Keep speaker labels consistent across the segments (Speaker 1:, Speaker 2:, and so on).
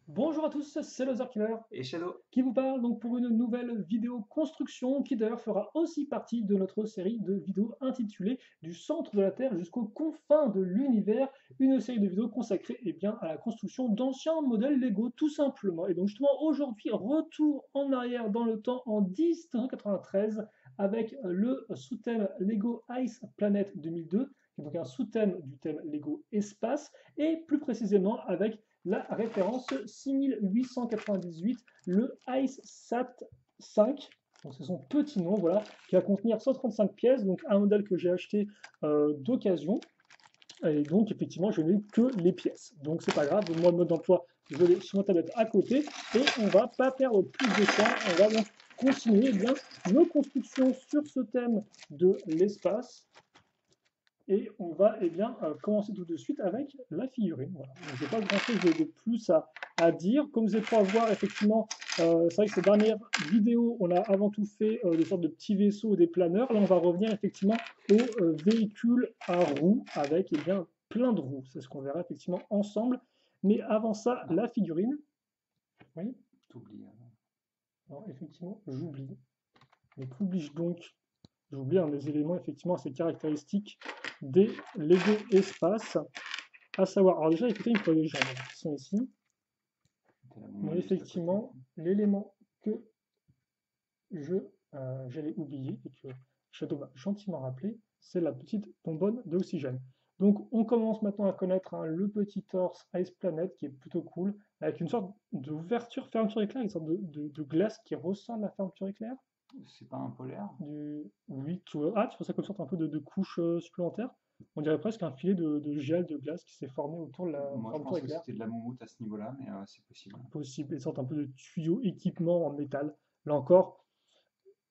Speaker 1: Bonjour à tous, c'est Loser Killer
Speaker 2: Et Shadow.
Speaker 1: qui vous parle donc pour une nouvelle vidéo construction qui d'ailleurs fera aussi partie de notre série de vidéos intitulée Du centre de la Terre jusqu'aux confins de l'univers, une série de vidéos consacrée bien, à la construction d'anciens modèles Lego tout simplement. Et donc justement aujourd'hui, retour en arrière dans le temps en 1993 avec le sous-thème Lego Ice Planet 2002, qui est donc un sous-thème du thème Lego Espace, et plus précisément avec la référence 6898, le IceSat 5. Donc c'est son petit nom, voilà, qui va contenir 135 pièces, donc un modèle que j'ai acheté d'occasion. Et donc effectivement, je n'ai que les pièces. Donc c'est pas grave, moi le mode d'emploi, je l'ai sur ma tablette à côté, et on va pas perdre plus de temps, on va donc continuer bien nos constructions sur ce thème de l'espace. Et on va bien, commencer tout de suite avec la figurine. Voilà. Je n'ai pas grand-chose de plus à dire. Comme vous avez pu voir, effectivement, c'est vrai que ces dernières vidéos, on a avant tout fait des sortes de petits vaisseaux, des planeurs. Là, on va revenir effectivement aux véhicules à roues avec bien, plein de roues. C'est ce qu'on verra effectivement ensemble. Mais avant ça,
Speaker 2: Ah,
Speaker 1: la figurine. Oui,
Speaker 2: t'oublies.
Speaker 1: alors, effectivement, j'oublie. Mais qu'oublie-je donc? J'oublie un des éléments effectivement assez caractéristiques des Lego Espace, à savoir, alors déjà, écoutez une fois les gens qui sont ici,
Speaker 2: T'as la
Speaker 1: mais
Speaker 2: bombe juste à côté.
Speaker 1: effectivement, l'élément que je j'allais oublier et que Shadow m'a gentiment rappelé, c'est la petite bonbonne d'oxygène. Donc on commence maintenant à connaître le petit torse Ice Planet qui est plutôt cool, avec une sorte d'ouverture, fermeture éclair, une sorte de glace qui ressemble à la fermeture éclair.
Speaker 2: C'est pas un polaire?
Speaker 1: Oui, tu vois ça comme sorte un peu de couche supplémentaire. On dirait presque un filet de gel de glace qui s'est formé autour de la
Speaker 2: Moi, je
Speaker 1: fermeture
Speaker 2: pensais que
Speaker 1: éclair.
Speaker 2: c'était de la moumoute à ce niveau-là, mais c'est possible.
Speaker 1: Possible, une sorte un peu de tuyau équipement en métal. Là encore,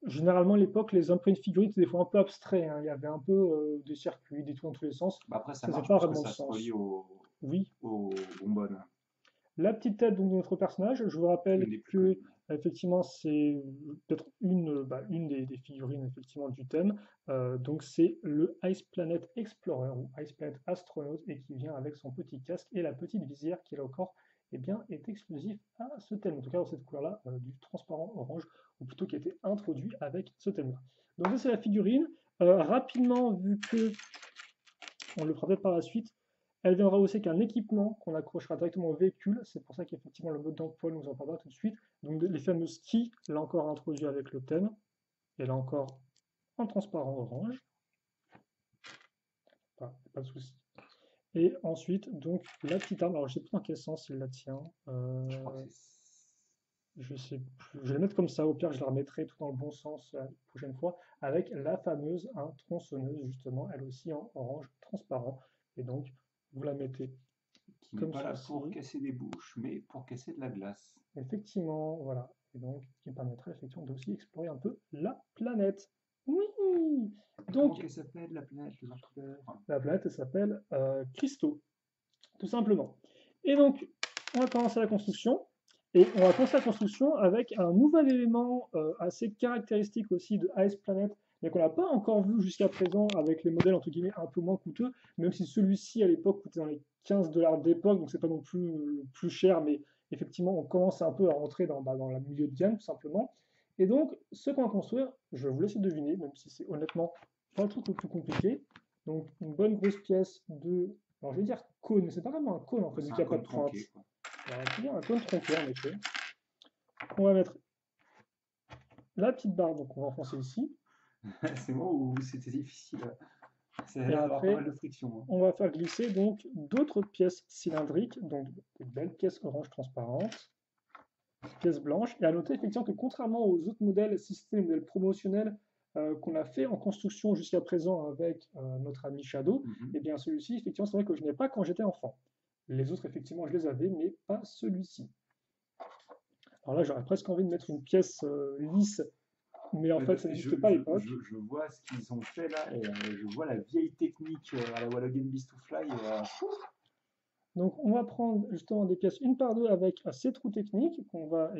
Speaker 1: généralement à l'époque, les empreintes figurines étaient des fois un peu abstraits, hein. Il y avait un peu des circuits, des trous dans tous les sens.
Speaker 2: Bah, après, ça
Speaker 1: Ça faisait
Speaker 2: marche
Speaker 1: pas
Speaker 2: puisque
Speaker 1: vraiment de
Speaker 2: ça se relie
Speaker 1: sens. Oui,
Speaker 2: aux bonbonnes.
Speaker 1: la petite tête donc, de notre personnage, je vous
Speaker 2: Une
Speaker 1: rappelle
Speaker 2: des plus
Speaker 1: que
Speaker 2: connues.
Speaker 1: effectivement c'est peut-être une des figurines effectivement du thème. Donc c'est le Ice Planet Explorer ou Ice Planet Astronaut et qui vient avec son petit casque et la petite visière qui là encore est exclusif à ce thème. En tout cas dans cette couleur-là du transparent orange ou plutôt qui a été introduit avec ce thème-là. Donc ça c'est la figurine. Rapidement vu que on le fera peut-être par la suite. Elle viendra aussi avec un équipement qu'on accrochera directement au véhicule. C'est pour ça qu'effectivement le mode d'emploi nous en parlera tout de suite. Donc les fameux skis, là encore introduits avec le thème. Et là encore en transparent orange. Pas de souci. Et ensuite, donc la petite arme. Alors je sais plus dans quel sens il la tient.
Speaker 2: Je crois que c'est.
Speaker 1: Je sais plus. Je vais la mettre comme ça. Au pire, je la remettrai tout dans le bon sens la prochaine fois. Avec la fameuse tronçonneuse, justement, elle aussi en orange transparent. Et donc, vous la mettez
Speaker 2: Qui n'est
Speaker 1: comme
Speaker 2: pas là pour
Speaker 1: ceci.
Speaker 2: casser des bouches, mais pour casser de la glace.
Speaker 1: Effectivement, voilà. Et donc, qui permettrait effectivement d'aussi explorer un peu la planète. Oui!
Speaker 2: Comment
Speaker 1: Donc,
Speaker 2: qu'elle s'appelle, la planète, les couleur?
Speaker 1: la planète, elle s'appelle Christo, tout simplement. Et donc, on va commencer la construction. Et on va commencer la construction avec un nouvel élément assez caractéristique aussi de Ice Planet, mais qu'on n'a pas encore vu jusqu'à présent avec les modèles entre guillemets un peu moins coûteux, même si celui-ci à l'époque coûtait dans les 15 dollars d'époque, donc c'est pas non plus le plus cher, mais effectivement on commence un peu à rentrer dans la milieu de gamme tout simplement. Et donc ce qu'on va construire, je vais vous laisser deviner, même si c'est honnêtement pas le truc le plus compliqué. Donc une bonne grosse pièce de, alors je vais dire cône, mais c'est pas vraiment un cône en fait,
Speaker 2: C'est
Speaker 1: vu
Speaker 2: un
Speaker 1: qu'il n'y a pas
Speaker 2: cône
Speaker 1: de pointe.
Speaker 2: tronqué, quoi.
Speaker 1: Alors, on va dire un cône tronqué en effet. On va mettre la petite barre, donc on va enfoncer ici.
Speaker 2: C'est moi où c'était difficile. Ça a
Speaker 1: Et
Speaker 2: l'air d'avoir pas
Speaker 1: après,
Speaker 2: mal de friction.
Speaker 1: on va faire glisser donc d'autres pièces cylindriques, donc des belles pièces orange transparentes, pièces blanches. Et à noter effectivement que contrairement aux autres modèles, si c'était les modèles promotionnels qu'on a fait en construction jusqu'à présent avec notre ami Shadow,
Speaker 2: Mhm.
Speaker 1: et bien celui-ci, effectivement, c'est vrai que je n'ai pas quand j'étais enfant. Les autres, effectivement, je les avais, mais pas celui-ci. Alors là, j'aurais presque envie de mettre une pièce lisse, mais en fait, ça
Speaker 2: Je,
Speaker 1: n'existe pas à l'époque.
Speaker 2: je vois ce qu'ils ont fait là et je vois la vieille technique à la Wallagan Beast to Fly.
Speaker 1: Donc, on va prendre justement des pièces une par deux avec ces trous techniques qu'on va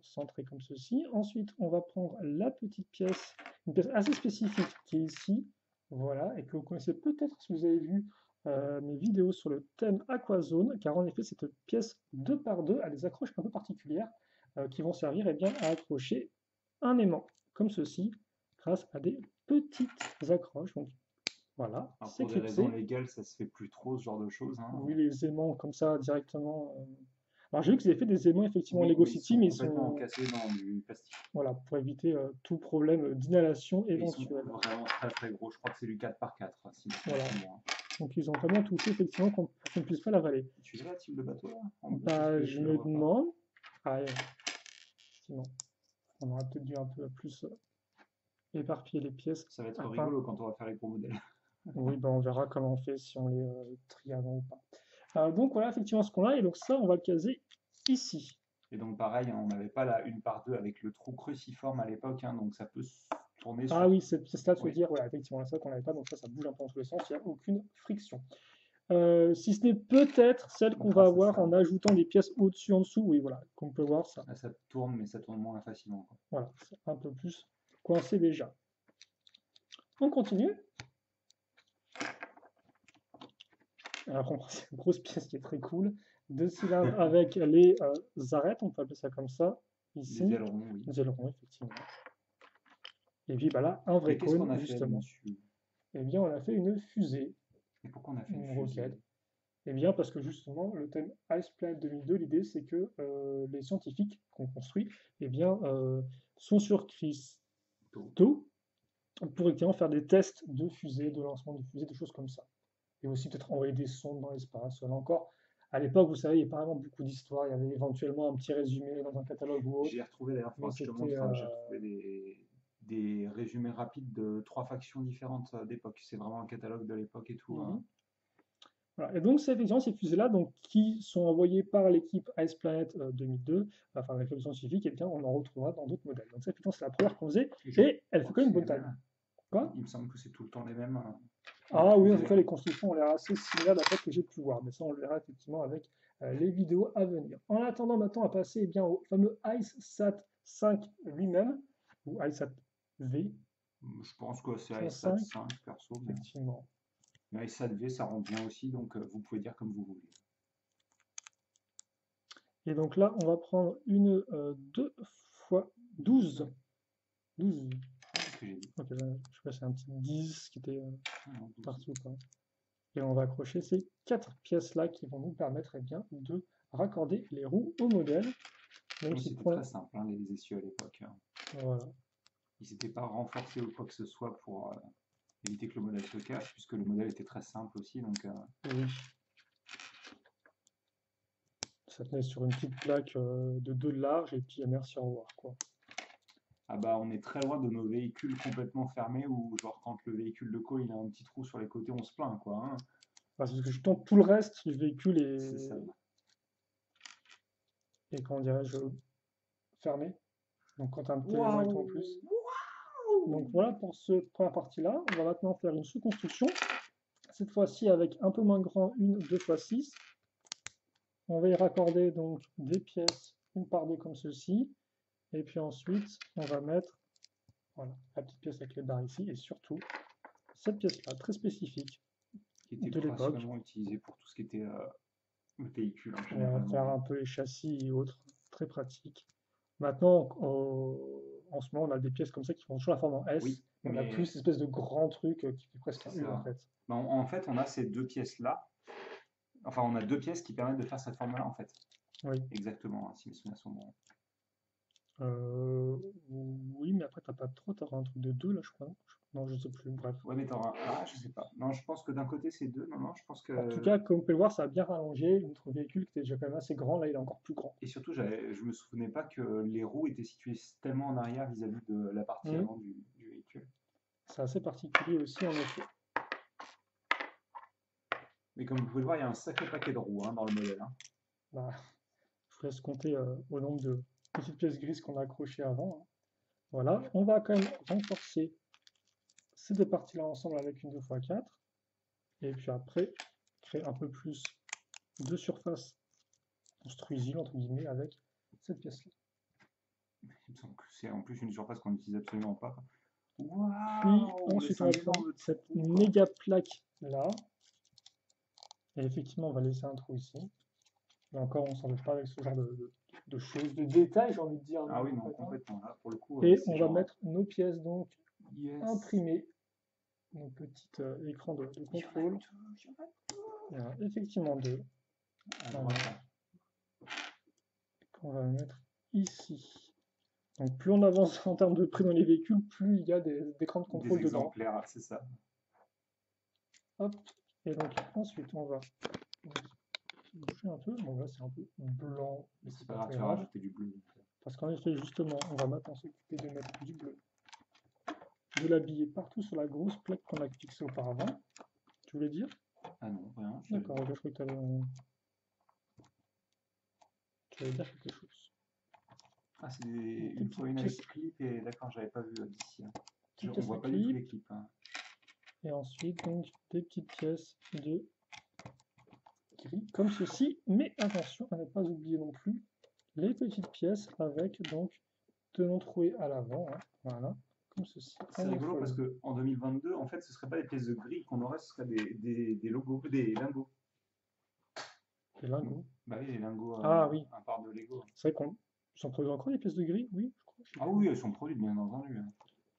Speaker 1: centrer comme ceci. Ensuite, on va prendre la petite pièce, une pièce assez spécifique qui est ici, voilà, et que vous connaissez peut-être si vous avez vu mes vidéos sur le thème Aquazone, car en effet, cette pièce 2 par 2 a des accroches un peu particulières qui vont servir bien à accrocher un aimant, comme ceci, grâce à des petites accroches. Donc voilà,
Speaker 2: Alors,
Speaker 1: c'est
Speaker 2: pour des raisons
Speaker 1: clipsé.
Speaker 2: légales, ça se fait plus trop ce genre de choses, hein.
Speaker 1: Oui, les aimants comme ça directement. Alors j'ai vu qu'ils avaient fait des aimants effectivement en
Speaker 2: Oui,
Speaker 1: Lego
Speaker 2: mais ils
Speaker 1: City,
Speaker 2: sont
Speaker 1: mais ils
Speaker 2: complètement
Speaker 1: sont
Speaker 2: cassés dans du plastique.
Speaker 1: voilà pour éviter tout problème d'inhalation
Speaker 2: Et ils sont
Speaker 1: éventuelle.
Speaker 2: vraiment très très gros. Je crois que c'est du 4 par 4, si je me
Speaker 1: Voilà.
Speaker 2: souviens bien.
Speaker 1: Donc ils ont vraiment touché effectivement pour qu'on ne puisse pas l'avaler.
Speaker 2: Tu verras la type de bateau là en bleu, parce
Speaker 1: Bah,
Speaker 2: que
Speaker 1: je
Speaker 2: je le
Speaker 1: me
Speaker 2: vois pas.
Speaker 1: demande. Ah, effectivement, on aurait peut-être dû un peu plus éparpiller les pièces
Speaker 2: Ça va être
Speaker 1: afin.
Speaker 2: rigolo quand on va faire les gros modèles.
Speaker 1: Oui, ben on verra comment on fait si on les trie avant ou pas. Donc voilà effectivement ce qu'on a et donc ça on va le caser ici.
Speaker 2: Et donc pareil, hein, on n'avait pas la 1 par 2 avec le trou cruciforme à l'époque, hein, donc ça peut se tourner
Speaker 1: Ah
Speaker 2: sur...
Speaker 1: oui, cette pièce-là, tu veux
Speaker 2: Oui,
Speaker 1: dire, voilà, effectivement, c'est ça qu'on n'avait pas, donc ça bouge un peu dans tous les sens, il n'y a aucune friction. Si ce n'est peut-être celle qu'on va
Speaker 2: grâce à
Speaker 1: avoir
Speaker 2: ça.
Speaker 1: en ajoutant des pièces au-dessus, en dessous, oui, voilà, qu'on peut voir ça.
Speaker 2: Là, ça tourne, mais ça tourne moins facilement, quoi.
Speaker 1: Voilà, c'est un peu plus coincé déjà. On continue. Alors, on prend cette grosse pièce qui est très cool. 2 cylindres avec les arêtes, on peut appeler ça comme ça, ici.
Speaker 2: Les ailerons, oui.
Speaker 1: Les ailerons, effectivement. Et puis bah là, un vrai
Speaker 2: Mais qu'est-ce qu'on
Speaker 1: cône,
Speaker 2: a fait
Speaker 1: justement.
Speaker 2: là-dessus?
Speaker 1: Eh bien, on a fait une fusée,
Speaker 2: Et pourquoi on a fait une
Speaker 1: une
Speaker 2: fusée?
Speaker 1: roquette. Eh bien, parce que justement, le thème Ice Planet 2002, l'idée c'est que les scientifiques qu'on construit eh bien, sont sur Christo pour également faire des tests de fusées, de lancement de fusées, des choses comme ça. Et aussi peut-être envoyer des sondes dans l'espace. Là encore, à l'époque, vous savez, il n'y avait pas vraiment beaucoup d'histoire. Il y avait éventuellement un petit résumé dans un catalogue ou autre.
Speaker 2: J'ai retrouvé, d'ailleurs, il
Speaker 1: Mais
Speaker 2: faudra que je te
Speaker 1: c'était.
Speaker 2: montre, j'ai retrouvé des résumés rapides de 3 factions différentes d'époque. C'est vraiment un catalogue de l'époque et tout, hein.
Speaker 1: Voilà. Et donc, c'est effectivement ces fusées-là donc, qui sont envoyées par l'équipe Ice Planet 2002, enfin avec le scientifique, et bien on en retrouvera dans d'autres modèles. Donc, ça, effectivement, c'est la première qu'on faisait, et elle fait
Speaker 2: crois
Speaker 1: quand
Speaker 2: que
Speaker 1: même une
Speaker 2: c'est
Speaker 1: bonne
Speaker 2: les
Speaker 1: taille.
Speaker 2: mêmes.
Speaker 1: Quoi?
Speaker 2: Il me semble que c'est tout le temps les mêmes,
Speaker 1: Ah oui, en tout
Speaker 2: fusées,
Speaker 1: cas,
Speaker 2: hein.
Speaker 1: les constructions ont l'air assez similaires d'après ce que j'ai pu voir, mais ça, on le verra effectivement avec les vidéos à venir. En attendant, maintenant, à passer eh bien, au fameux IceSat 5 lui-même, ou IceSat V
Speaker 2: Je pense que c'est
Speaker 1: .5,
Speaker 2: iSat 5 perso,
Speaker 1: effectivement.
Speaker 2: mais iSat V ça rend bien aussi, donc vous pouvez dire comme vous voulez.
Speaker 1: Et donc là, on va prendre une 2 fois 12. 12.
Speaker 2: C'est ce que j'ai dit.
Speaker 1: Ok, je sais pas, c'est un petit 10 qui était
Speaker 2: Non, 12.
Speaker 1: parti ou pas. Et on va accrocher ces 4 pièces-là qui vont nous permettre eh bien, de raccorder les roues au modèle. Donc,
Speaker 2: Oui,
Speaker 1: il
Speaker 2: c'était
Speaker 1: prend...
Speaker 2: très simple, hein, les essieux à l'époque, hein.
Speaker 1: Voilà.
Speaker 2: Ils n'étaient pas renforcés ou quoi que ce soit pour éviter que le modèle se cache, puisque le modèle était très simple aussi. Donc,
Speaker 1: Oui. Ça tenait sur une petite plaque de 2 de large et puis merci, au revoir, quoi.
Speaker 2: ah bah, on est très loin de nos véhicules complètement fermés où, genre, quand le véhicule de co il a un petit trou sur les côtés, on se plaint, quoi, hein.
Speaker 1: Parce que je tente tout le reste du véhicule
Speaker 2: C'est ça.
Speaker 1: et comment dirais-je, fermé. Donc quand un petit élément est en
Speaker 2: Waouh!
Speaker 1: plus. Donc voilà pour cette première partie-là. On va maintenant faire une sous-construction. Cette fois-ci avec un peu moins grand, une 2 x 6. On va y raccorder donc des pièces une par deux comme ceci. Et puis ensuite, on va mettre voilà, la petite pièce avec les barres ici. Et surtout, cette pièce-là, très spécifique
Speaker 2: Qui était
Speaker 1: de l'époque.
Speaker 2: principalement utilisé pour tout ce qui était le véhicule, hein,
Speaker 1: On va faire
Speaker 2: généralement.
Speaker 1: un peu les châssis et autres. Très pratique. Maintenant, en ce moment, on a des pièces comme ça qui font toujours la forme en S.
Speaker 2: Oui,
Speaker 1: On n'a
Speaker 2: mais
Speaker 1: plus cette espèce de grand truc qui fait presque un
Speaker 2: c'est
Speaker 1: U en
Speaker 2: ça.
Speaker 1: fait.
Speaker 2: Bah, en fait, on a ces deux pièces-là. Enfin, on a deux pièces qui permettent de faire cette forme-là, en fait.
Speaker 1: Oui.
Speaker 2: Exactement, hein, si mes souvenirs sont bons.
Speaker 1: Oui, mais après, t'as pas trop, t'auras un truc de 2 là, je crois. Non, je sais plus, bref.
Speaker 2: Ouais, mais t'auras... Ah, je sais pas. Non, je pense que d'un côté, c'est deux. Non, non, je pense
Speaker 1: En tout
Speaker 2: que...
Speaker 1: cas, comme vous pouvez le voir, ça a bien rallongé. Notre véhicule qui était déjà quand même assez grand, là, il est encore plus grand.
Speaker 2: Et surtout, je me souvenais pas que les roues étaient situées tellement en arrière vis-à-vis de la partie
Speaker 1: Mmh.
Speaker 2: avant du véhicule.
Speaker 1: C'est assez particulier aussi, en effet.
Speaker 2: Mais comme vous pouvez le voir, il y a un sacré paquet de roues, hein, dans le modèle, hein.
Speaker 1: Bah, je vous laisse compter au nombre de petites pièces grises qu'on a accrochées avant, hein. Voilà, on va quand même renforcer ces deux parties-là ensemble avec une 2x4. Et puis après, créer un peu plus de surface construisible, entre guillemets, avec cette pièce-là.
Speaker 2: Il me semble que c'est en plus une surface qu'on n'utilise absolument pas.
Speaker 1: Puis
Speaker 2: Waouh!
Speaker 1: ensuite, on va prendre
Speaker 2: énorme
Speaker 1: cette
Speaker 2: trou, quoi.
Speaker 1: méga plaque-là. Et effectivement, on va laisser un trou ici. Là encore, on ne s'embête pas avec ce genre de choses, de détails, j'ai envie de dire.
Speaker 2: Ah oui,
Speaker 1: en
Speaker 2: non,
Speaker 1: fait, hein.
Speaker 2: complètement. Là, pour le coup,
Speaker 1: Et
Speaker 2: c'est
Speaker 1: on va
Speaker 2: genre
Speaker 1: mettre nos pièces donc
Speaker 2: yes.
Speaker 1: imprimées, nos petits écrans de
Speaker 2: Il y en a
Speaker 1: contrôle.
Speaker 2: deux, il y en a deux.
Speaker 1: Il y en a effectivement deux
Speaker 2: À droite, là.
Speaker 1: qu'on va mettre ici. Donc plus on avance en termes de prix dans les véhicules, plus il y a des écrans de
Speaker 2: Des
Speaker 1: contrôle dedans.
Speaker 2: exemplaires, c'est ça.
Speaker 1: Hop. Et donc ensuite on va bouger un peu. Bon là c'est un peu blanc, mais
Speaker 2: C'est
Speaker 1: c'est
Speaker 2: pas
Speaker 1: pas
Speaker 2: grave,
Speaker 1: très
Speaker 2: tu vas
Speaker 1: grave.
Speaker 2: rajouter du bleu.
Speaker 1: Parce qu'en effet justement on va maintenant s'occuper de mettre du bleu, de l'habiller partout sur la grosse plaque qu'on a fixée auparavant. Tu voulais dire?
Speaker 2: Ah non, rien.
Speaker 1: D'accord, je crois que tu allais dire quelque chose.
Speaker 2: Ah, c'est
Speaker 1: Des
Speaker 2: une fois une
Speaker 1: petites
Speaker 2: avec clip et d'accord, j'avais pas vu d'ici. Hein. On
Speaker 1: pièces
Speaker 2: voit
Speaker 1: à
Speaker 2: pas du tout
Speaker 1: clip.
Speaker 2: les clips. Hein.
Speaker 1: Et ensuite donc des petites pièces de gris comme ceci. Mais attention à ne pas oublier non plus les petites pièces avec donc de non troués à l'avant. Hein. Voilà, comme ceci.
Speaker 2: C'est rigolo parce que en 2022, en fait, ce serait pas des pièces de gris qu'on aurait, ce serait des logos, des lingots.
Speaker 1: Des lingots.
Speaker 2: Bah oui, les lingots
Speaker 1: Ah oui.
Speaker 2: à part de Lego.
Speaker 1: C'est vrai qu'on s'en produit encore des pièces de gris, oui. Je
Speaker 2: Ah oui, elles sont produites, bien entendu. Hein.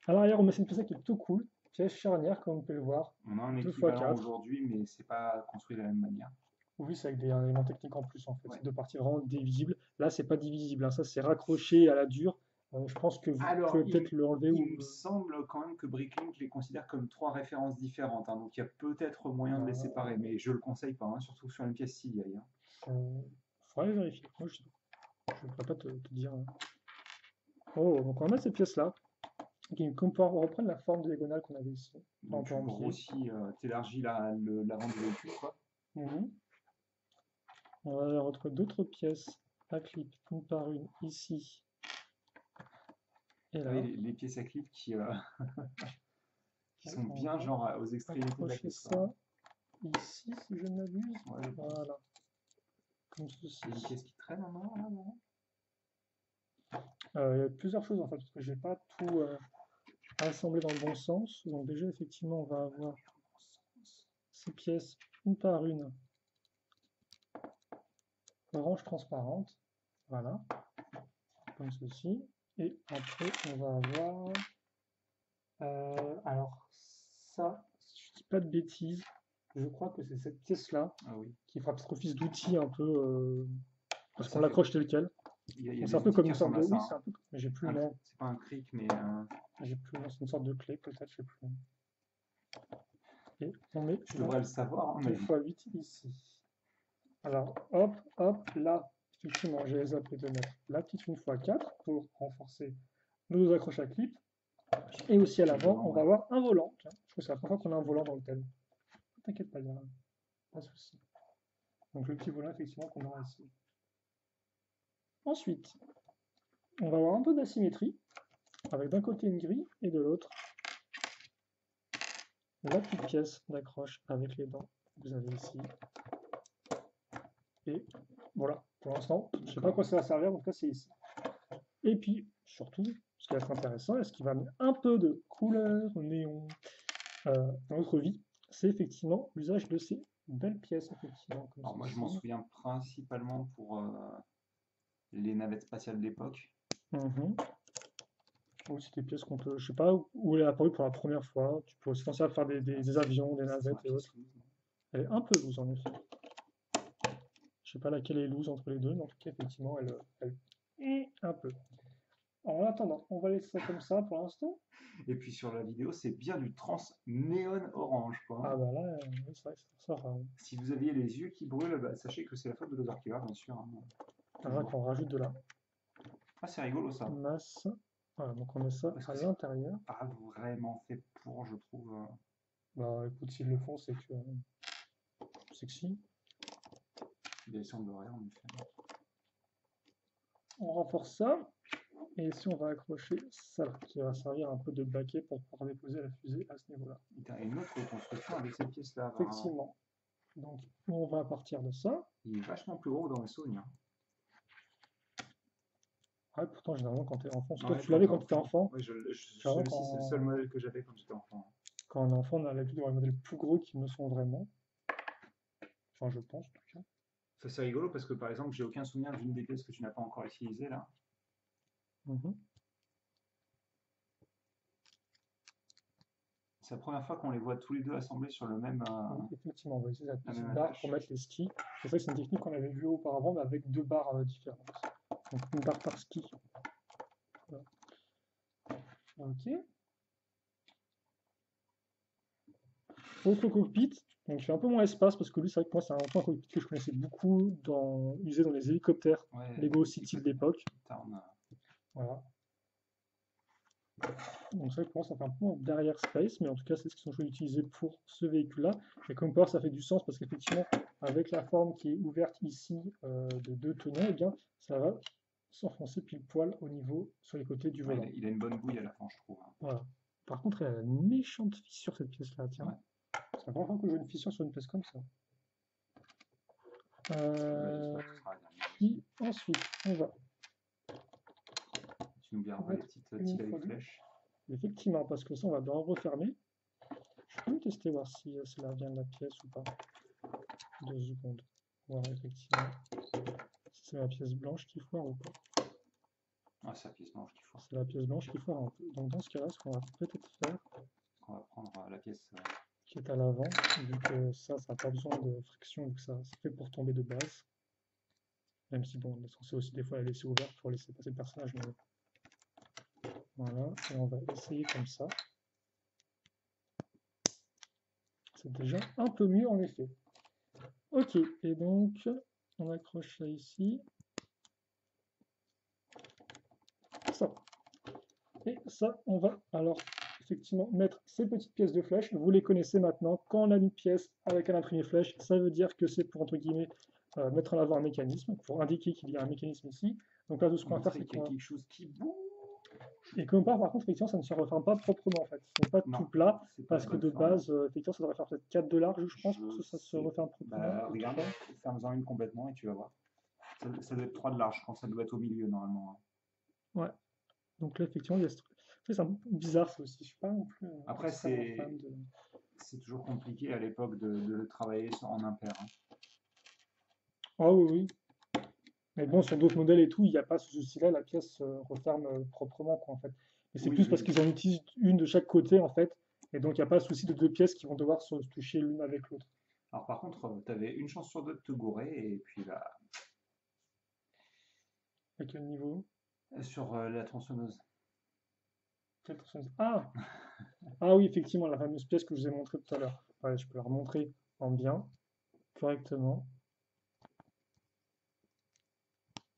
Speaker 1: À l'arrière, on met cette pièce qui est plutôt cool. Pièce charnière, comme on peut le voir.
Speaker 2: On a un
Speaker 1: 2 x
Speaker 2: équivalent
Speaker 1: 4.
Speaker 2: aujourd'hui, mais c'est pas construit de la même manière.
Speaker 1: Oui, c'est avec des éléments techniques en plus en fait.
Speaker 2: Ouais.
Speaker 1: C'est deux parties vraiment divisibles. Là, c'est pas divisible. Hein. Ça, c'est raccroché à la dure. Je pense que vous pouvez peut-être le enlever.
Speaker 2: Il me semble quand même que Bricklink les considère comme 3 références différentes. Hein, donc il y a peut-être moyen de les séparer, mais je le conseille pas, hein, surtout sur une pièce si vieille. Hein.
Speaker 1: Faudrait vérifier. Moi, je ne pourrais pas te dire. Oh, donc on va mettre cette pièce-là. Qui peut reprendre la forme diagonale qu'on avait ici.
Speaker 2: Donc tu grossis, t'élargis l'avant du véhicule, quoi.
Speaker 1: On va retrouver d'autres pièces à clip, une par une, ici. Et là.
Speaker 2: Oui, les pièces à clip qui sont bien genre aux extrémités de la pièce.
Speaker 1: Ça ici, si je ne m'abuse. Ouais, voilà. Comme ceci.
Speaker 2: Il y a une pièce qui traîne en avant, là, non?
Speaker 1: Il y a plusieurs choses en fait, parce que j'ai pas tout assemblé dans le bon sens. Donc déjà, effectivement, on va avoir ces pièces une par une, orange transparente, voilà, comme ceci. Et après, on va avoir, alors ça, si je dis pas de bêtises, je crois que c'est cette pièce-là qui fera peut-être office d'outil un peu, parce qu'on l'accroche tel quel. C'est un peu comme une sorte de. Oui, c'est un peu. Mais j'ai plus le nom.
Speaker 2: C'est pas un cric, mais.
Speaker 1: J'ai plus le nom, c'est une sorte de clé, peut-être, je sais plus. Et on met.
Speaker 2: Je devrais le savoir.
Speaker 1: 2x8 ici. Alors, hop, hop, là, effectivement, j'ai zappé de mettre la petite 1x4 pour renforcer nos accroches à clip. Et aussi à l'avant, on va avoir un volant. Tiens, je crois que c'est la première fois qu'on a un volant dans le thème. T'inquiète pas, il y a pas de souci. Donc, le petit volant, effectivement, qu'on aura ici. Ensuite, on va avoir un peu d'asymétrie, avec d'un côté une grille et de l'autre la petite pièce d'accroche avec les dents que vous avez ici. Et voilà, pour l'instant, je ne sais pas à quoi ça va servir, en tout cas c'est ici. Et puis, surtout, ce qui va être intéressant et ce qui va amener un peu de couleur néon dans notre vie, c'est effectivement l'usage de ces belles pièces, effectivement.
Speaker 2: Alors moi, je m'en souviens principalement pour les navettes spatiales de l'époque.
Speaker 1: Oui, c'est des pièces qu'on peut, je sais pas où elle est apparue pour la première fois. Tu peux aussi penser à faire des avions, des navettes et autres. Elle est un peu loose en effet. Je sais pas laquelle est loose entre les deux, mais en tout cas, effectivement, elle est un peu. En attendant, on va laisser ça comme ça pour l'instant.
Speaker 2: Et puis sur la vidéo, c'est bien du trans néon orange, quoi.
Speaker 1: Ah bah là, oui, c'est vrai que ça sort.
Speaker 2: Si vous aviez les yeux qui brûlent, bah, sachez que c'est la faute de l'odeur killer, bien sûr. Hein.
Speaker 1: Alors qu'on rajoute de la
Speaker 2: Ah, c'est rigolo ça.
Speaker 1: Masse. Voilà, donc on met ça à l'intérieur.
Speaker 2: Pas vraiment fait pour, je trouve.
Speaker 1: Bah écoute, s'ils le font, c'est que sexy.
Speaker 2: Il semblerait en effet.
Speaker 1: On renforce ça. Et ici, on va accrocher ça, qui va servir un peu de baquet pour pouvoir déposer la fusée à ce niveau-là.
Speaker 2: Il y a une autre construction avec cette pièce-là.
Speaker 1: Effectivement. Donc, on va partir de ça.
Speaker 2: Il est vachement plus gros dans mes souvenirs.
Speaker 1: Ouais, pourtant, généralement, quand tu es enfant, toi, tu l'avais quand tu étais enfant.
Speaker 2: Oui, celui-ci, c'est le seul modèle que j'avais quand j'étais enfant.
Speaker 1: Quand on est enfant, on a l'habitude d'avoir des modèles plus gros qui me sont vraiment. Enfin, je pense, en tout cas.
Speaker 2: Ça c'est rigolo parce que par exemple, j'ai aucun souvenir d'une des pièces que tu n'as pas encore utilisées là.
Speaker 1: Mhm.
Speaker 2: C'est la première fois qu'on les voit tous les deux assemblés sur le même,
Speaker 1: Donc, effectivement, on va utiliser la
Speaker 2: la
Speaker 1: petite
Speaker 2: même
Speaker 1: barre
Speaker 2: attache.
Speaker 1: pour mettre les skis. C'est ça que c'est une technique qu'on avait vue auparavant, mais avec deux barres différentes. Donc, une barre par ski. Voilà. Ok. Autre cockpit. Donc, j'ai un peu moins espace parce que lui, c'est vrai que moi, c'est un cockpit que je connaissais beaucoup utilisé dans les hélicoptères
Speaker 2: Ouais,
Speaker 1: Lego City de l'époque. Voilà. Donc ça, pour moi, ça fait un peu derrière space, mais en tout cas, c'est ce qu'ils sont utilisés pour ce véhicule-là. Et comme par ça fait du sens parce qu'effectivement, avec la forme qui est ouverte ici de deux tenons, eh bien, ça va s'enfoncer pile poil au niveau sur les côtés du
Speaker 2: Ouais,
Speaker 1: volant.
Speaker 2: il a une bonne bouille à la fin, je trouve.
Speaker 1: Voilà. Par contre, elle a une méchante fissure cette pièce-là, tiens.
Speaker 2: Ouais.
Speaker 1: C'est la première fois que je vois une fissure sur une pièce comme ça. Puis ensuite, on va
Speaker 2: Tu n'oublieras pas les
Speaker 1: mettre
Speaker 2: petites
Speaker 1: une
Speaker 2: tiles avec
Speaker 1: introduction.
Speaker 2: flèches.
Speaker 1: Effectivement, parce que ça, on va devoir refermer. Je peux tester voir si cela vient de la pièce ou pas. 2 secondes. Voilà, effectivement. Si c'est la pièce blanche qui foire ou pas.
Speaker 2: Ah, c'est la pièce blanche qui foire.
Speaker 1: C'est la pièce blanche qui foire un peu. Donc dans ce cas-là, ce qu'on va peut-être faire,
Speaker 2: On va prendre la pièce.
Speaker 1: qui est à l'avant, vu que ça n'a pas besoin de friction, vu que ça c'est fait pour tomber de base. Même si bon, on est censé aussi des fois la laisser ouverte pour laisser passer le personnage. Mais... Voilà, et on va essayer comme ça. C'est déjà un peu mieux en effet. Ok, et donc on accroche ça ici. Ça. Et ça, on va alors effectivement mettre ces petites pièces de flèche. Vous les connaissez maintenant. Quand on a une pièce avec un imprimé flèche, ça veut dire que c'est pour, entre guillemets, mettre en avant un mécanisme, pour indiquer qu'il y a un mécanisme ici. Donc là, tout ce qu'on va faire, c'est
Speaker 2: qu'il y a quelque chose qui bouge.
Speaker 1: Et comme par contre, effectivement, ça ne se referme pas proprement en fait. Ce n'est pas tout plat, parce que de base, effectivement, ça devrait faire peut-être 4 de large, je pense, pour que ça se referme proprement.
Speaker 2: Bah, regarde, ferme-en une complètement et tu vas voir. Ça doit être 3 de large, je pense que ça doit être au milieu normalement.
Speaker 1: Ouais. Donc là, effectivement, il y a ce truc. C'est un peu bizarre ça aussi. Je suis pas non plus.
Speaker 2: Après, c'est toujours compliqué à l'époque de travailler en impair. Hein.
Speaker 1: Ah oui, oui. Mais bon, sur d'autres modèles et tout, il n'y a pas ce souci-là, la pièce se referme proprement, quoi, en fait. Mais c'est plus parce qu'ils en utilisent une de chaque côté, en fait. Et donc, il n'y a pas le souci de deux pièces qui vont devoir se toucher l'une avec l'autre.
Speaker 2: Alors, par contre, tu avais une chance sur deux de te gourer, et puis là.
Speaker 1: À quel niveau?
Speaker 2: Sur la tronçonneuse.
Speaker 1: Quelle tronçonneuse? Ah! Ah oui, effectivement, la fameuse pièce que je vous ai montrée tout à l'heure. Ouais, je peux la remontrer en bien, correctement.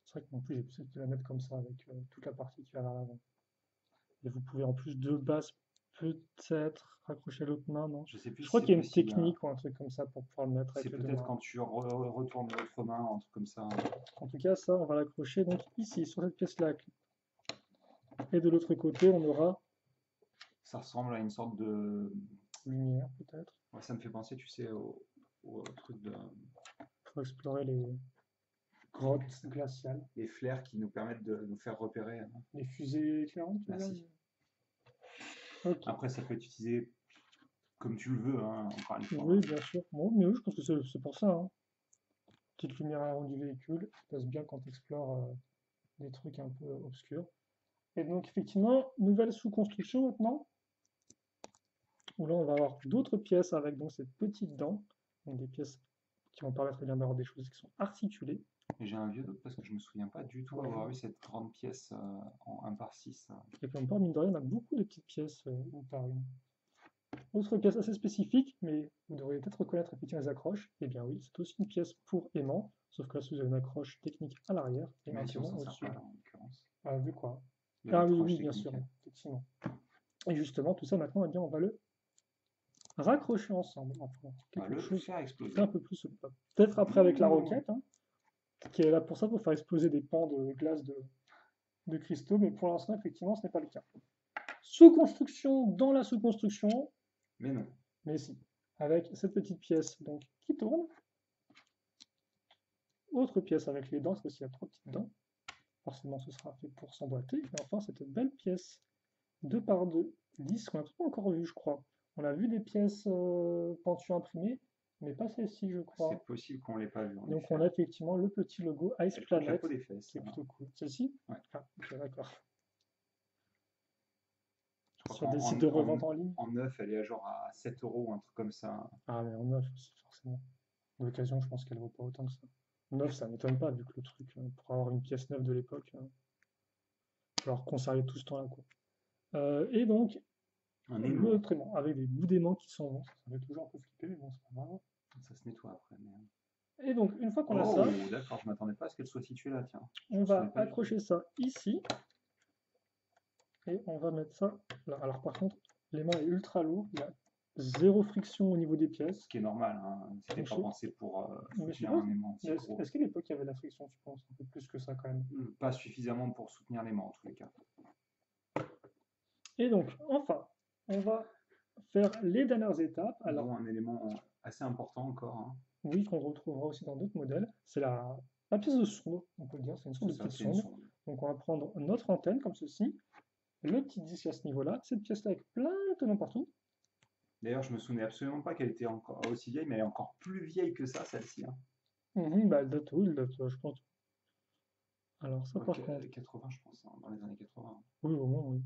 Speaker 1: C'est vrai que non plus, j'ai pu la mettre comme ça, avec toute la partie qui va vers l'avant. Et vous pouvez en plus de base peut-être raccrocher l'autre main, non?
Speaker 2: Je sais plus.
Speaker 1: Je crois qu'il y a une technique ou un truc comme ça pour pouvoir le mettre avec
Speaker 2: les
Speaker 1: les deux mains.
Speaker 2: C'est peut-être quand tu retournes l'autre main, un truc comme ça.
Speaker 1: En tout cas, ça, on va l'accrocher donc ici, sur cette pièce-là. Et de l'autre côté, on aura...
Speaker 2: Ça ressemble à une sorte de...
Speaker 1: lumière, peut-être.
Speaker 2: Ouais, ça me fait penser, tu sais, au truc de...
Speaker 1: Pour explorer les grottes glaciales.
Speaker 2: Les flares qui nous permettent de nous faire repérer. Hein.
Speaker 1: Les fusées éclairantes, tu veux dire?
Speaker 2: Okay. Après, ça peut être utilisé comme tu le veux, hein, encore une fois.
Speaker 1: Oui, bien sûr. Bon, mais oui, je pense que c'est pour ça. Hein. Petite lumière à du véhicule, ça passe bien quand tu explores des trucs un peu obscurs. Et donc, effectivement, nouvelle sous-construction maintenant, où là, on va avoir d'autres pièces avec donc ces petites dents, donc des pièces qui vont permettre d'avoir des choses qui sont articulées.
Speaker 2: J'ai un vieux doute parce que je me souviens pas du tout avoir eu cette grande pièce en 1 par 6.
Speaker 1: Et comme pas, mine de rien, on a beaucoup de petites pièces une par une. Autre pièce assez spécifique, mais vous devriez peut-être reconnaître effectivement les accroches. Eh bien oui, c'est aussi une pièce pour aimant, sauf que là, vous avez une accroche technique à l'arrière et un aimant au-dessus. Ah, vu quoi? Ah oui, oui, bien sûr, effectivement. Et justement, tout ça, maintenant, eh bien, on va le raccrocher ensemble. Enfin, quelque chose un peu plus peut-être après avec la roquette, hein, qui est là pour ça, pour faire exploser des pans de glace de cristaux, mais pour l'instant, effectivement, ce n'est pas le cas. Sous-construction dans la sous-construction.
Speaker 2: Mais non.
Speaker 1: Mais si. Avec cette petite pièce donc, qui tourne. Autre pièce avec les dents, parce qu'il y a 3 petites dents. Forcément, ce sera fait pour s'emboîter. Et enfin, cette belle pièce 2 par 2 lisse qu'on n'a pas encore vu, je crois. On a vu des pièces pentues imprimées, mais pas celle-ci, je
Speaker 2: C'est
Speaker 1: crois.
Speaker 2: possible qu'on l'ait pas vu en
Speaker 1: Donc
Speaker 2: effet.
Speaker 1: on a effectivement le petit logo Ice
Speaker 2: Elle coûte la
Speaker 1: Planet,
Speaker 2: peau des fesses,
Speaker 1: qui est
Speaker 2: hein.
Speaker 1: plutôt cool. Celle-ci?
Speaker 2: Ouais.
Speaker 1: Ah, ok, d'accord.
Speaker 2: Je crois
Speaker 1: Sur des
Speaker 2: qu'en
Speaker 1: sites de revente en ligne?
Speaker 2: en neuf, elle est à genre à 7 euros ou un truc comme ça.
Speaker 1: Ah, mais en neuf aussi, forcément. D'occasion, je pense qu'elle vaut pas autant que ça. Neuf, ça m'étonne pas, vu que le truc, pour avoir une pièce neuve de l'époque, il va falloir conserver tout ce temps-là, quoi. Et donc,
Speaker 2: Un
Speaker 1: le
Speaker 2: aimant.
Speaker 1: trément, avec des bouts d'aimant qui sont longs. Ça fait toujours un peu flipper, mais bon, c'est pas grave.
Speaker 2: Ça se nettoie après.
Speaker 1: Et donc, une fois qu'on a
Speaker 2: Oh,
Speaker 1: ça,
Speaker 2: d'accord, je m'attendais pas à ce qu'elle soit située là, tiens. Je
Speaker 1: on
Speaker 2: me souvenais
Speaker 1: va
Speaker 2: pas du tout.
Speaker 1: accrocher ça ici. Et on va mettre ça là. Alors par contre, l'aimant est ultra lourd. Il y a zéro friction au niveau des pièces.
Speaker 2: Ce qui est normal, hein. C'était pas pensé pour
Speaker 1: Mais je sais
Speaker 2: soutenir
Speaker 1: pas.
Speaker 2: un aimant aussi gros.
Speaker 1: Est-ce qu'à l'époque il y avait la friction, tu penses? Un peu plus que ça quand même.
Speaker 2: Pas suffisamment pour soutenir l'aimant en tous les cas.
Speaker 1: Et donc, enfin, on va faire les dernières étapes. Alors,
Speaker 2: Dont un élément assez important encore, hein.
Speaker 1: oui, qu'on retrouvera aussi dans d'autres modèles, c'est la pièce de sonde, on peut le dire, c'est une sorte de
Speaker 2: Ça,
Speaker 1: petite
Speaker 2: c'est une
Speaker 1: sonde.
Speaker 2: sonde.
Speaker 1: Donc on va prendre notre antenne comme ceci, le petit disque à ce niveau-là, cette pièce-là avec plein de tenons partout.
Speaker 2: D'ailleurs, je me souvenais absolument pas qu'elle était encore aussi vieille, mais elle est encore plus vieille que ça, celle-ci, hein.
Speaker 1: Bah, elle date, oui, elle date, je pense. Alors ça par contre,
Speaker 2: 80, je pense, hein, dans les années 80.
Speaker 1: oui, au moins, oui.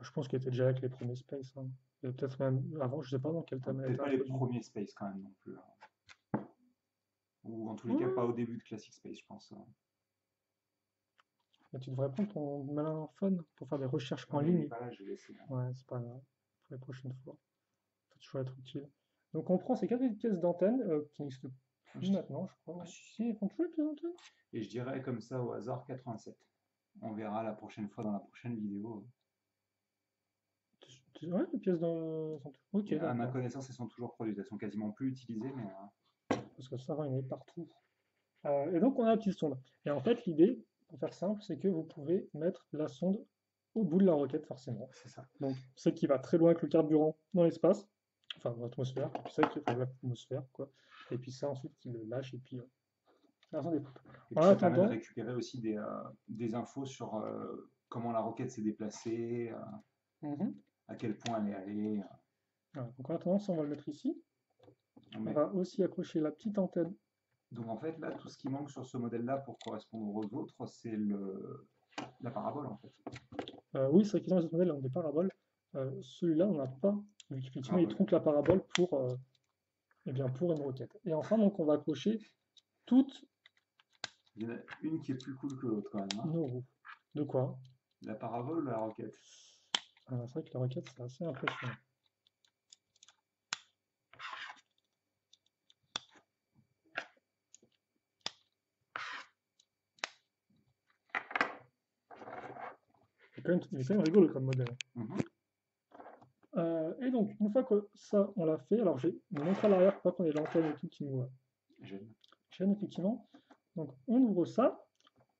Speaker 1: Je pense qu'elle était déjà avec les premiers Space, hein. Et peut-être même avant, je sais pas dans quel thème elle a
Speaker 2: Peut-être
Speaker 1: été
Speaker 2: pas les
Speaker 1: introduite.
Speaker 2: premiers Space quand même non plus, hein. Ou en tous les cas, pas au début de Classic Space, je pense, hein.
Speaker 1: Mais tu devrais prendre ton malin phone pour faire des recherches en
Speaker 2: Ah, mais il est
Speaker 1: ligne.
Speaker 2: pas là, je vais laisser.
Speaker 1: Ouais, c'est pas grave, pour les prochaines fois. Ça peut toujours être utile. Donc on prend ces 4 pièces d'antenne qui n'existent plus maintenant, je crois.
Speaker 2: Ah,
Speaker 1: Si, ils font toujours les pièces d'antenne?
Speaker 2: Et je dirais comme ça au hasard 87. On verra la prochaine fois dans la prochaine vidéo.
Speaker 1: Ouais, les pièces d'antenne. Ok,
Speaker 2: À ma
Speaker 1: d'accord.
Speaker 2: connaissance, elles sont toujours produites. Elles sont quasiment plus utilisées, mais
Speaker 1: Parce que ça va, il y en a partout. Et donc on a la petite sonde. Et en fait, l'idée, pour faire simple, c'est que vous pouvez mettre la sonde au bout de la roquette, forcément.
Speaker 2: c'est ça.
Speaker 1: Donc, celle qui va très loin avec le carburant dans l'espace, enfin dans l'atmosphère, et puis celle qui est dans l'atmosphère, quoi. Et puis ça, ensuite, qui le lâche, et puis ça des poupes.
Speaker 2: Et
Speaker 1: En
Speaker 2: puis ça permet de
Speaker 1: attendant,
Speaker 2: récupérer aussi des infos sur comment la roquette s'est déplacée,
Speaker 1: mhm.
Speaker 2: à quel point elle est allée.
Speaker 1: Voilà. Donc en attendant, ça, on va le mettre ici. On
Speaker 2: Mais-
Speaker 1: va aussi accrocher la petite antenne.
Speaker 2: Donc en fait, là, tout ce qui manque sur ce modèle-là pour correspondre aux autres, c'est la parabole en fait.
Speaker 1: Oui, c'est vrai qu'ils ont des modèles ont des paraboles. Celui-là, on n'a pas, vu qu'effectivement, il tronque la parabole eh bien, pour une roquette. Et enfin, donc, on va accrocher toutes
Speaker 2: Il y en a une qui est plus cool que l'autre quand même, hein.
Speaker 1: nos roues. De quoi?
Speaker 2: La parabole ou la roquette?
Speaker 1: C'est vrai que la roquette, c'est assez impressionnant. Il est quand même rigolo comme modèle.
Speaker 2: Mhm.
Speaker 1: Et donc, une fois que ça, on l'a fait, alors j'ai montré à l'arrière pour pas qu'on ait l'antenne et tout qui nous gêne, effectivement. Donc, on ouvre ça,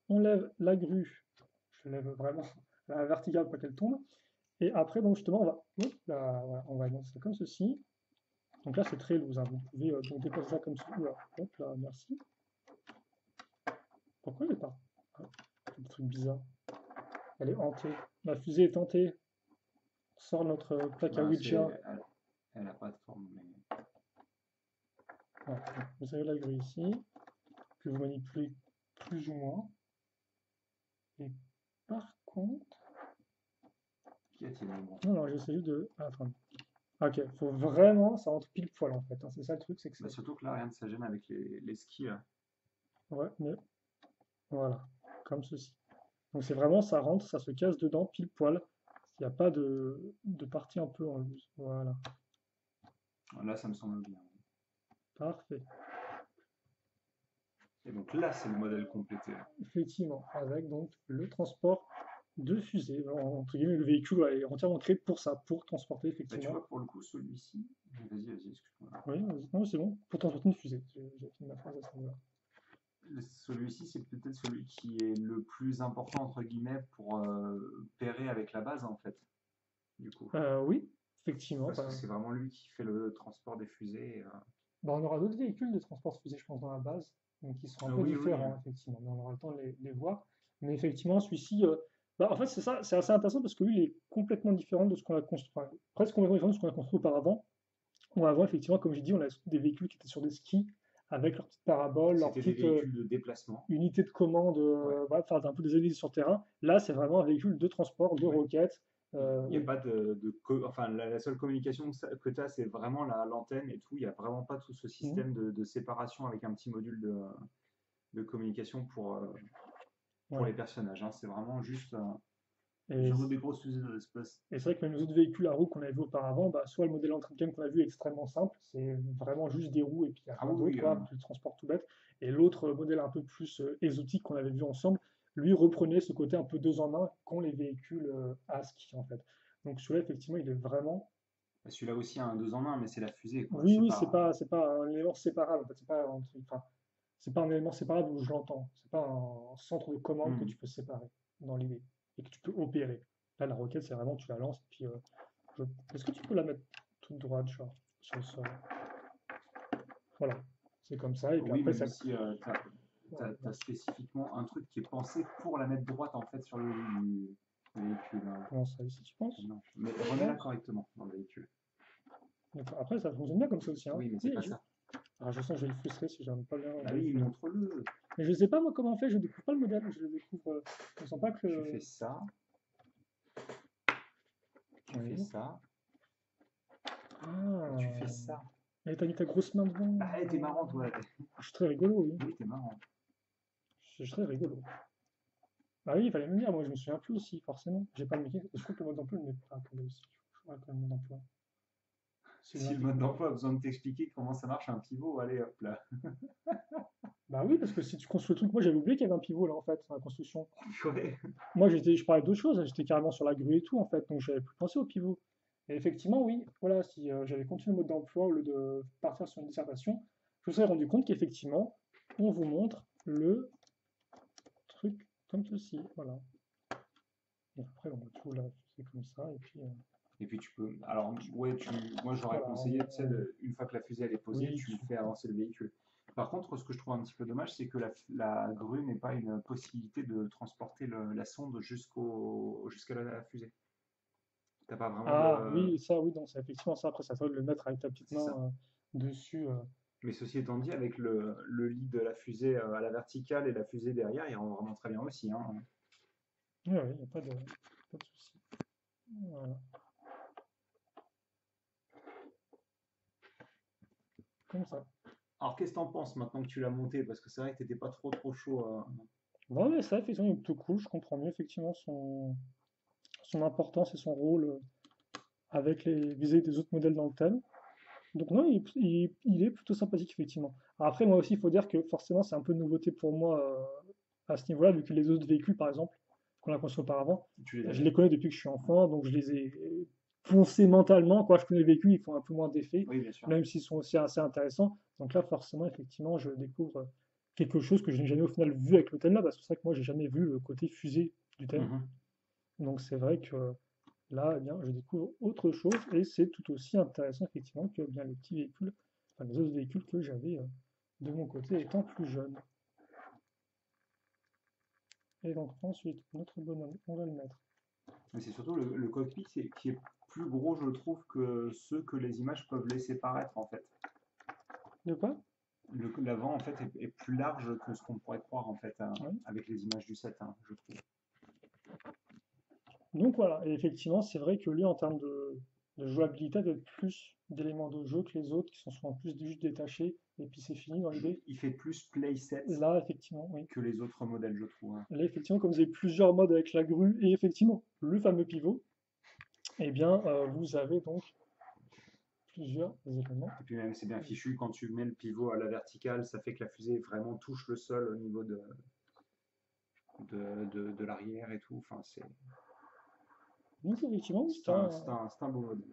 Speaker 1: on lève la grue, je lève vraiment à la verticale pour qu'elle tombe, et après, donc justement, voilà, on va mettre ça comme ceci. Donc là, c'est très loose, hein. Vous pouvez donc déplacer ça comme ceci. Voilà. Hop là, merci. Pourquoi il est pas? Ah, des trucs bizarres. Elle est hantée. La fusée est hantée. On sort notre plaque à Ouija.
Speaker 2: Elle n'a pas de forme, mais...
Speaker 1: Voilà. Vous avez la grille ici, que vous manipulez plus ou moins. Et par contre...
Speaker 2: Qu'y a-t-il?
Speaker 1: Non, j'essaie juste de... Attends. Ok, faut vraiment, ça rentre pile poil en fait, hein. C'est ça le truc, c'est que c'est...
Speaker 2: surtout que là, rien ne se gêne avec les skis. Là.
Speaker 1: Ouais, mais voilà, comme ceci. Donc c'est vraiment, ça rentre, ça se casse dedans pile poil. Il n'y a pas de partie un peu en loose. Voilà,
Speaker 2: Là, ça me semble bien.
Speaker 1: parfait.
Speaker 2: Et donc là, c'est le modèle complété.
Speaker 1: Effectivement, avec donc le transport de fusée. Entre guillemets, le véhicule est entièrement créé pour ça, pour transporter
Speaker 2: Bah, tu
Speaker 1: effectivement.
Speaker 2: vois, pour le coup, celui-ci... Vas-y, excuse-moi.
Speaker 1: Oui, non, c'est bon, pour transporter une fusée. J'ai fini ma phrase à ce moment-là.
Speaker 2: Celui-ci, c'est peut-être celui qui est le plus important, entre guillemets, pour pairer avec la base, en fait, du coup.
Speaker 1: Oui, effectivement.
Speaker 2: Parce que c'est vraiment lui qui fait le transport des fusées.
Speaker 1: Bah, on aura d'autres véhicules de transport de fusée, je pense, dans la base, mais qui seront un peu différents, effectivement. Mais on aura le temps de les voir. Mais effectivement, celui-ci, en fait, c'est ça, c'est assez intéressant parce que lui, il est complètement différent de ce qu'on a construit, presque complètement différent de ce qu'on a construit auparavant. Bon, avant, effectivement, comme j'ai dit, on a des véhicules qui étaient sur des skis avec leur petite parabole, leur
Speaker 2: C'était des
Speaker 1: petite
Speaker 2: véhicules de déplacement.
Speaker 1: unité de commande,
Speaker 2: Ouais.
Speaker 1: voilà, faire un peu des analyses sur terrain. Là, c'est vraiment un véhicule de transport, de
Speaker 2: Ouais.
Speaker 1: requête.
Speaker 2: Il n'y a
Speaker 1: Oui.
Speaker 2: pas enfin, la seule communication que tu as, c'est vraiment l'antenne et tout. Il n'y a vraiment pas tout ce
Speaker 1: Mhm.
Speaker 2: système de séparation avec un petit module de communication pour
Speaker 1: Ouais.
Speaker 2: les personnages, hein. C'est vraiment juste
Speaker 1: Et,
Speaker 2: j'envoie des grosses fusées dans l'espace.
Speaker 1: et c'est vrai que même les autres véhicules à roues qu'on avait vu auparavant, bah, soit le modèle entrée de gamme qu'on a vu est extrêmement simple, c'est vraiment juste des roues et puis il n'y a
Speaker 2: Ah
Speaker 1: rien
Speaker 2: oui,
Speaker 1: d'autre,
Speaker 2: oui,
Speaker 1: quoi, du transport tout bête. Et l'autre modèle un peu plus exotique qu'on avait vu ensemble, lui reprenait ce côté un peu deux en un qu'ont les véhicules à ski en fait. Donc celui-là, effectivement, il est vraiment.
Speaker 2: celui-là aussi a un deux en un, mais c'est la fusée, quoi.
Speaker 1: Oui,
Speaker 2: C'est
Speaker 1: oui,
Speaker 2: pas.
Speaker 1: c'est pas un élément séparable, en fait, c'est pas un truc, enfin, c'est pas un élément séparable où je l'entends. C'est pas un centre de commande que
Speaker 2: Hmm.
Speaker 1: tu peux séparer dans l'idée et que tu peux opérer. Là, la requête, c'est vraiment tu la lances et puis je- est-ce que tu peux la mettre toute droite, genre, sur le sol? Voilà, c'est comme ça et puis
Speaker 2: Oui,
Speaker 1: après
Speaker 2: même
Speaker 1: ça.
Speaker 2: si
Speaker 1: Ouais,
Speaker 2: t'as spécifiquement un truc qui est pensé pour la mettre droite en fait sur le véhicule, hein.
Speaker 1: comment ça ici, tu penses?
Speaker 2: Non. Mais
Speaker 1: Tu
Speaker 2: remets-la
Speaker 1: penses?
Speaker 2: correctement dans le véhicule.
Speaker 1: Donc, après, ça fonctionne bien comme ça aussi, hein.
Speaker 2: Oui, mais c'est
Speaker 1: Oui,
Speaker 2: pas ça.
Speaker 1: alors, je sens que je vais le frustrer si j'aime pas bien
Speaker 2: Bah oui,
Speaker 1: vérifier.
Speaker 2: montre-le.
Speaker 1: Mais je sais pas moi comment on fait, je découvre pas le modèle, je le découvre. Je sens pas que
Speaker 2: Tu fais ça, tu fais
Speaker 1: Oui.
Speaker 2: ça, et tu fais
Speaker 1: Ah.
Speaker 2: ça.
Speaker 1: Et t'as mis ta grosse main devant.
Speaker 2: Bah, hey, t'es marrant, toi.
Speaker 1: Je suis très rigolo, oui.
Speaker 2: Oui, t'es marrant.
Speaker 1: Je suis très rigolo. Ah oui, il fallait me dire, moi je me souviens plus aussi, forcément. J'ai pas le métier. Je crois que le mode d'emploi ne m'est pas appelé aussi. Je crois que le mode d'emploi. C'est
Speaker 2: Si
Speaker 1: là.
Speaker 2: le mode d'emploi a besoin de t'expliquer comment ça marche un pivot, allez hop là.
Speaker 1: Bah oui, parce que si tu construis le truc, moi j'avais oublié qu'il y avait un pivot là en fait, dans la construction.
Speaker 2: Ouais.
Speaker 1: Moi je parlais d'autre chose, j'étais carrément sur la grue et tout en fait, donc j'avais plus pensé au pivot. Et effectivement, oui, voilà, si j'avais continué le mode d'emploi au lieu de partir sur une dissertation, je me serais rendu compte qu'effectivement, on vous montre le truc comme ceci, voilà. Et après, on tout là, c'est comme ça, et puis
Speaker 2: Et puis tu peux. Alors, ouais, moi j'aurais
Speaker 1: voilà,
Speaker 2: conseillé, tu sais, une fois que la fusée elle est posée,
Speaker 1: oui,
Speaker 2: tu fais avancer le véhicule. Par contre, ce que je trouve un petit peu dommage, c'est que la grue n'est pas une possibilité de transporter la sonde jusqu'à la fusée. T'as pas vraiment
Speaker 1: ah
Speaker 2: de.
Speaker 1: oui, ça, oui, donc c'est effectivement ça, après ça doit le mettre avec ta petite
Speaker 2: C'est
Speaker 1: main
Speaker 2: ça.
Speaker 1: dessus.
Speaker 2: Mais ceci étant dit, avec le lit de la fusée à la verticale et la fusée derrière, il rend vraiment très bien aussi, hein.
Speaker 1: Oui, il n'y a pas de souci. Voilà, comme ça.
Speaker 2: Alors, qu'est-ce que t'en penses maintenant que tu l'as monté? Parce que c'est vrai que t'étais pas trop chaud.
Speaker 1: Non, mais ça, effectivement, il est plutôt cool, je comprends mieux effectivement son importance et son rôle avec les visées des autres modèles dans le thème. Donc non, il est plutôt sympathique, effectivement. Alors après, moi aussi, il faut dire que forcément, c'est un peu de nouveauté pour moi à ce niveau-là, vu que les autres véhicules, par exemple, qu'on a construits auparavant,
Speaker 2: Tu les
Speaker 1: je
Speaker 2: avais.
Speaker 1: les connais depuis que je suis enfant, donc je les ai poncés mentalement. Quand je connais les véhicules, ils font un peu moins d'effet,
Speaker 2: Oui, bien sûr.
Speaker 1: même s'ils sont aussi assez intéressants. Donc là, forcément, effectivement, je découvre quelque chose que je n'ai jamais au final vu avec le thème là, parce que c'est vrai que moi, j'ai jamais vu le côté fusée du thème.
Speaker 2: Mhm.
Speaker 1: Donc c'est vrai que là, eh bien, je découvre autre chose et c'est tout aussi intéressant effectivement que bien les petits véhicules, enfin les autres véhicules que j'avais de mon côté étant plus jeune. Et donc ensuite, notre bonhomme, on va le mettre.
Speaker 2: Mais c'est surtout le cockpit qui est plus gros, je trouve, que ceux que les images peuvent laisser paraître, en fait.
Speaker 1: De quoi?
Speaker 2: L'avant, en fait, est plus large que ce qu'on pourrait croire, en fait, hein,
Speaker 1: Oui.
Speaker 2: avec les images du set, hein, je trouve.
Speaker 1: Donc voilà, et effectivement, c'est vrai que lui, en termes de jouabilité, il y a plus d'éléments de jeu que les autres qui sont souvent plus juste détachés et puis c'est fini dans l'idée.
Speaker 2: Il fait plus playset
Speaker 1: Là, effectivement, oui.
Speaker 2: que les autres modèles, je trouve, hein.
Speaker 1: Là, effectivement, comme vous avez plusieurs modes avec la grue et effectivement le fameux pivot, eh bien, vous avez donc plusieurs éléments.
Speaker 2: Et puis même, c'est bien fichu, quand tu mets le pivot à la verticale, ça fait que la fusée vraiment touche le sol au niveau de l'arrière et tout. Enfin,
Speaker 1: Donc effectivement,
Speaker 2: c'est un, c'est un, c'est un beau modèle.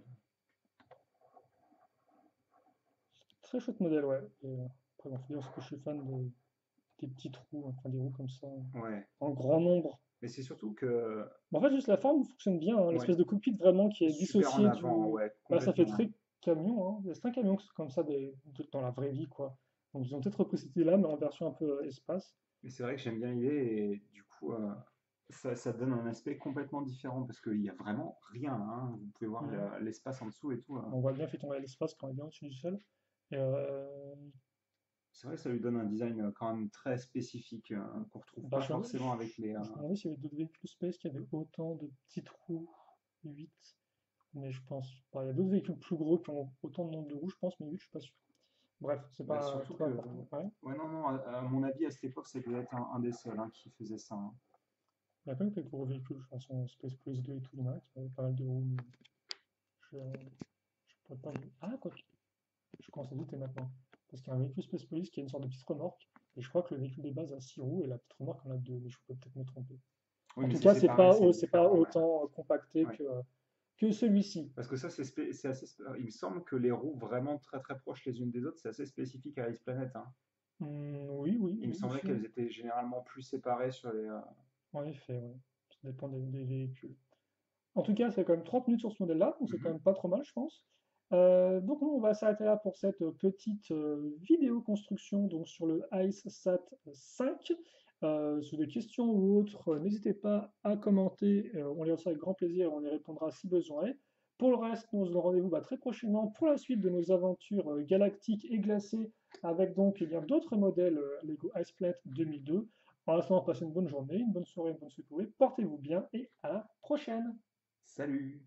Speaker 1: très chouette modèle, ouais. Et, après, bon, faut dire que je suis fan des petits trous, enfin des roues comme ça,
Speaker 2: Ouais.
Speaker 1: en grand nombre.
Speaker 2: Mais c'est surtout que,
Speaker 1: Mais en fait, juste la forme fonctionne bien, hein,
Speaker 2: ouais,
Speaker 1: l'espèce de cockpit vraiment qui est
Speaker 2: super en
Speaker 1: dissocié
Speaker 2: avant,
Speaker 1: du.
Speaker 2: ouais,
Speaker 1: Bah, ça fait
Speaker 2: complètement.
Speaker 1: très camion, hein. C'est un camion comme ça dans la vraie vie, quoi. Donc ils ont peut-être repris cette idée-là, mais en version un peu espace.
Speaker 2: Mais c'est vrai que j'aime bien l'idée et du coup, ça donne un aspect complètement différent parce qu'il n'y a vraiment rien là, hein. Vous pouvez voir
Speaker 1: Ouais.
Speaker 2: l'espace en dessous et tout, hein.
Speaker 1: On voit bien fait tomber l'espace quand on est bien au-dessus du sol. Et,
Speaker 2: C'est vrai que ça lui donne un design quand même très spécifique qu'on retrouve
Speaker 1: bah,
Speaker 2: pas forcément avec les.
Speaker 1: je me demandais s'il y avait d'autres véhicules space qui avaient autant de petits trous, 8, mais je pense pas. Il y a d'autres véhicules plus gros qui ont autant de nombre de roues, je pense, mais 8, je suis pas sûr. Bref, c'est
Speaker 2: Bah,
Speaker 1: pas
Speaker 2: surtout
Speaker 1: trop
Speaker 2: que.
Speaker 1: important. Ouais.
Speaker 2: Ouais, non, non, à mon avis, à cette époque, ça devait être un des seuls hein, qui faisait ça, hein.
Speaker 1: Il y a quand même quelques gros véhicules, je pense, en Space Police 2 et tout, il y en a qui avaient pas mal de roues, mais je pourrais pas vous... Ah, quoi, je commence à douter maintenant. Parce qu'il y a un véhicule Space Police qui a une sorte de petite remorque, et je crois que le véhicule de base a 6 roues, et la petite remorque en a 2, mais je peux peut-être me tromper.
Speaker 2: Oui,
Speaker 1: En
Speaker 2: mais
Speaker 1: tout
Speaker 2: c'est
Speaker 1: cas,
Speaker 2: séparé, c'est
Speaker 1: c'est pas
Speaker 2: différent, ouais.
Speaker 1: autant compacté
Speaker 2: Ouais.
Speaker 1: que celui-ci.
Speaker 2: Parce que ça, c'est assez. Il me semble que les roues vraiment très très proches les unes des autres, c'est assez spécifique à Ice Planet, hein.
Speaker 1: Oui, oui,
Speaker 2: Il me
Speaker 1: oui,
Speaker 2: semblait
Speaker 1: aussi.
Speaker 2: qu'elles étaient généralement plus séparées sur les.
Speaker 1: En effet, oui. Ça dépend des véhicules. En tout cas, c'est quand même 30 minutes sur ce modèle-là, donc c'est quand
Speaker 2: Mhm.
Speaker 1: même pas trop mal, je pense. Donc nous, on va s'arrêter là pour cette petite vidéo construction donc sur le IceSat 5. Si vous avez des questions ou autres, n'hésitez pas à commenter, on les reçoit avec grand plaisir et on y répondra si besoin est. Pour le reste, nous on se donne rendez-vous très prochainement pour la suite de nos aventures galactiques et glacées avec donc eh bien d'autres modèles Lego Iceplanet 2002. En attendant, passez une bonne journée, une bonne soirée, une bonne soirée, portez-vous bien et à la prochaine!
Speaker 2: Salut!